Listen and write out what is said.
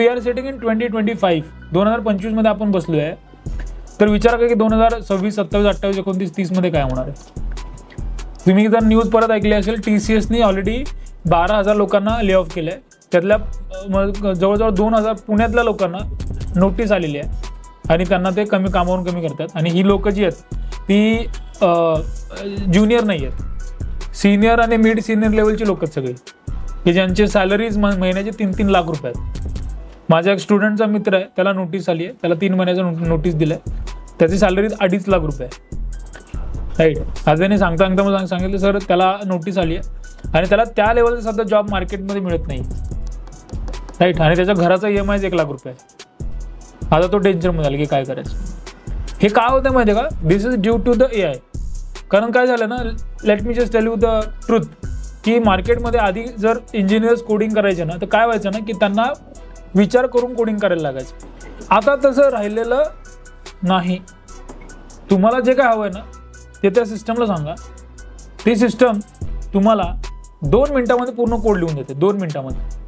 We R setting in 2025, 2025 मध्ये आपण बसलो आहे, तर विचार करा की 2026, 27, 28, 29, 30 मध्ये काय होणार आहे. तुम्ही जर न्यूज परत ऐकली असेल, TCSने ऑलरेडी 12,000 लोकांना ले ऑफ केलंय. त्यातल्या जवळजवळ 2,000 पुण्यातल्या लोकांना नोटीस आलेली आहे आणि त्यांना ते कामावरून कमी करतात. आणि ही लोक जी आहेत ती ज्युनियर नाही आहेत, सिनियर आणि मिड सिनियर लेवलची लोक आहेत सगळी, की ज्यांचे सॅलरीज महिन्याचे 3-3 लाख रुपये आहेत. माझा एक स्टुडंटचा मित्र आहे, त्याला नोटीस आली आहे, त्याला 3 महिन्याचं नोटीस दिलं आहे, त्याची सॅलरी 2.5 लाख रुपये आहे. राईट. आज त्याने सांगता मला सांगितलं सर त्याला नोटीस आली आहे आणि त्याला त्या लेवलचा सध्या जॉब मार्केटमध्ये मिळत नाही. राईट. आणि त्याच्या घराचा EMI 1 लाख रुपये आहे. आता तो टेन्शनमध्ये आला की काय करायचं. हे काय होतं माहिती आहे का, this is due to the AI. कारण काय झालं ना, let me just tell you the truth, की मार्केटमध्ये आधी जर इंजिनियर्स कोडिंग करायचे ना, तर काय व्हायचं ना की त्यांना विचार करून कोडिंग करायला लागायचं. आता तसं राहिलेलं नाही. तुम्हाला जे काय हवं आहे ना ते त्या सिस्टमला सांगा, ती सिस्टम तुम्हाला 2 मिनिटामध्ये पूर्ण कोड लिहून देते. 2 मिनिटामध्ये.